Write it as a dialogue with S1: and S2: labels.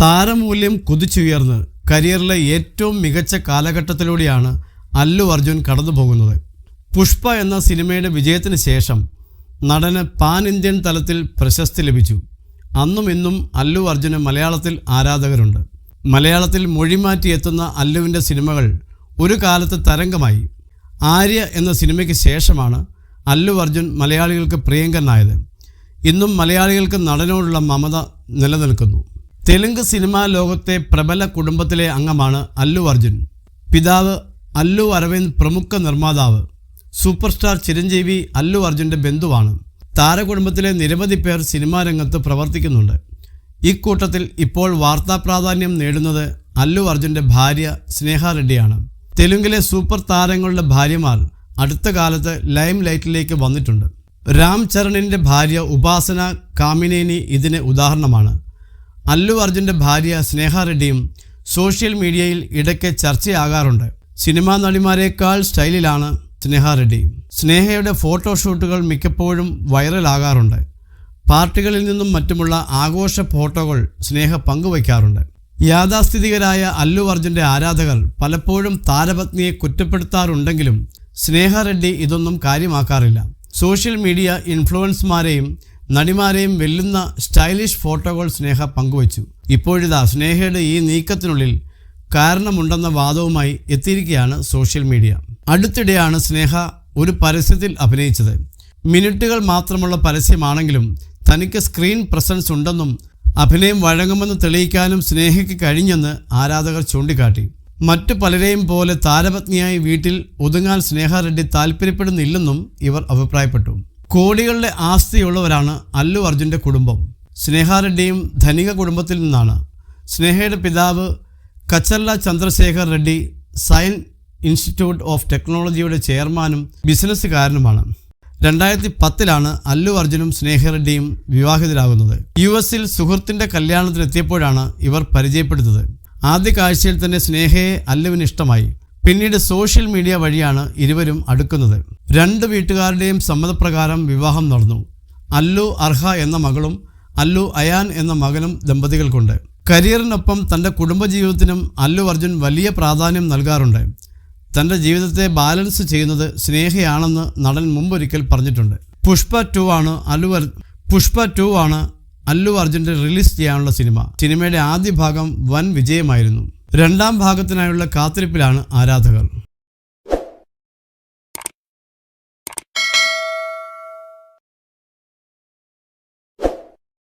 S1: താരമൂല്യം കുതിച്ചുയർന്ന് കരിയറിലെ ഏറ്റവും മികച്ച കാലഘട്ടത്തിലൂടെയാണ് അല്ലു അർജുൻ കടന്നുപോകുന്നത്. പുഷ്പ എന്ന സിനിമയുടെ വിജയത്തിന് ശേഷം നടന് പാൻ ഇന്ത്യൻ തലത്തിൽ പ്രശസ്തി ലഭിച്ചു. അന്നും ഇന്നും അല്ലു അർജുന് മലയാളത്തിൽ ആരാധകരുണ്ട്. മലയാളത്തിൽ മൊഴിമാറ്റി എത്തുന്ന അല്ലുവിൻ്റെ സിനിമകൾ ഒരു കാലത്ത് തരംഗമായി. ആര്യ എന്ന സിനിമയ്ക്ക് ശേഷമാണ് അല്ലു അർജുൻ മലയാളികൾക്ക് പ്രിയങ്കരനായത്. ഇന്നും മലയാളികൾക്ക് നടനോടുള്ള മമത നിലനിൽക്കുന്നു. തെലുങ്ക് സിനിമാ ലോകത്തെ പ്രബല കുടുംബത്തിലെ അംഗമാണ് അല്ലു അർജുൻ. പിതാവ് അല്ലു അരവിന്ദ് പ്രമുഖ നിർമ്മാതാവ്. സൂപ്പർ സ്റ്റാർ ചിരഞ്ജീവി അല്ലു അർജുൻ്റെ ബന്ധുവാണ്. താരകുടുംബത്തിലെ നിരവധി പേർ സിനിമാ രംഗത്ത് പ്രവർത്തിക്കുന്നുണ്ട്. ഇക്കൂട്ടത്തിൽ ഇപ്പോൾ വാർത്താ പ്രാധാന്യം നേടുന്നത് അല്ലു അർജുൻ്റെ ഭാര്യ സ്നേഹ റെഡ്ഡിയാണ്. തെലുങ്കിലെ സൂപ്പർ താരങ്ങളുടെ ഭാര്യമാർ അടുത്ത കാലത്ത് ലൈം ലൈറ്റിലേക്ക് വന്നിട്ടുണ്ട്. രാം ചരണിൻ്റെ ഭാര്യ ഉപാസന കാമിനേനി ഇതിന് ഉദാഹരണമാണ്. അല്ലു അർജുൻ്റെ ഭാര്യ സ്നേഹ റെഡ്ഡിയും സോഷ്യൽ മീഡിയയിൽ ഇടയ്ക്ക് ചർച്ചയാകാറുണ്ട്. സിനിമാ നടിമാരെക്കാൾ സ്റ്റൈലിലാണ് സ്നേഹ റെഡ്ഡി. സ്നേഹയുടെ ഫോട്ടോഷൂട്ടുകൾ മിക്കപ്പോഴും വൈറലാകാറുണ്ട്. പാർട്ടികളിൽ നിന്നും മറ്റുമുള്ള ആഘോഷ ഫോട്ടോകൾ സ്നേഹ പങ്കുവയ്ക്കാറുണ്ട്. യാഥാസ്ഥിതികരായ അല്ലു അർജുൻ്റെ ആരാധകർ പലപ്പോഴും താരപത്നിയെ കുറ്റപ്പെടുത്താറുണ്ടെങ്കിലും സ്നേഹ റെഡ്ഡി ഇതൊന്നും കാര്യമാക്കാറില്ല. സോഷ്യൽ മീഡിയ ഇൻഫ്ലുവൻസ്മാരെയും നടിമാരെയും വെല്ലുന്ന സ്റ്റൈലിഷ് ഫോട്ടോകൾ സ്നേഹ പങ്കുവച്ചു. ഇപ്പോഴിതാ സ്നേഹയുടെ ഈ നീക്കത്തിനുള്ളിൽ കാരണമുണ്ടെന്ന വാദവുമായി എത്തിയിരിക്കുകയാണ് സോഷ്യൽ മീഡിയ. അടുത്തിടെയാണ് സ്നേഹ ഒരു പരസ്യത്തിൽ അഭിനയിച്ചത്. മിനിറ്റുകൾ മാത്രമുള്ള പരസ്യമാണെങ്കിലും തനിക്ക് സ്ക്രീൻ പ്രസൻസ് ഉണ്ടെന്നും അഭിനയം വഴങ്ങുമെന്ന് തെളിയിക്കാനും സ്നേഹയ്ക്ക് കഴിഞ്ഞെന്ന് ആരാധകർ ചൂണ്ടിക്കാട്ടി. മറ്റു പലരെയും പോലെ താരപത്നിയായി വീട്ടിൽ ഒതുങ്ങാൻ സ്നേഹ റെഡ്ഡി താല്പര്യപ്പെടുന്നില്ലെന്നും ഇവർ അഭിപ്രായപ്പെട്ടു. കോടികളുടെ ആസ്തിയുള്ളവരാണ് അല്ലു അർജുൻ്റെ കുടുംബം. സ്നേഹ റെഡ്ഡിയും ധനിക കുടുംബത്തിൽ നിന്നാണ്. സ്നേഹയുടെ പിതാവ് കച്ചർല ചന്ദ്രശേഖർ റെഡ്ഡി സയൻ ഇൻസ്റ്റിറ്റ്യൂട്ട് ഓഫ് ടെക്നോളജിയുടെ ചെയർമാനും ബിസിനസ്സുകാരനുമാണ്. 2010 അല്ലു അർജുനും സ്നേഹ റെഡ്ഡിയും വിവാഹിതരാകുന്നത്. US സുഹൃത്തിൻ്റെ കല്യാണത്തിനെത്തിയപ്പോഴാണ് ഇവർ പരിചയപ്പെടുന്നത്. ആദ്യ കാഴ്ചയിൽ തന്നെ സ്നേഹയെ അല്ലുവിന് ഇഷ്ടമായി. പിന്നീട് സോഷ്യൽ മീഡിയ വഴിയാണ് ഇരുവരും അടുക്കുന്നത്. രണ്ട് വീട്ടുകാരുടെയും സമ്മതപ്രകാരം വിവാഹം നടന്നു. അല്ലു അർഹ എന്ന മകളും അല്ലു അയാൻ എന്ന മകനും ദമ്പതികൾക്കുണ്ട്. കരിയറിനൊപ്പം തൻ്റെ കുടുംബജീവിതത്തിനും അല്ലു അർജുൻ വലിയ പ്രാധാന്യം നൽകാറുണ്ട്. തൻ്റെ ജീവിതത്തെ ബാലൻസ് ചെയ്യുന്നത് സ്നേഹയാണെന്ന് നടൻ മുമ്പൊരിക്കൽ പറഞ്ഞിട്ടുണ്ട്. പുഷ്പ 2 ആണ് അല്ലു അർജുൻ്റെ റിലീസ് ചെയ്യാനുള്ള സിനിമ. സിനിമയുടെ ആദ്യ ഭാഗം വൻ വിജയമായിരുന്നു. രണ്ടാം ഭാഗത്തിനായുള്ള കാത്തിരിപ്പിലാണ് ആരാധകർ.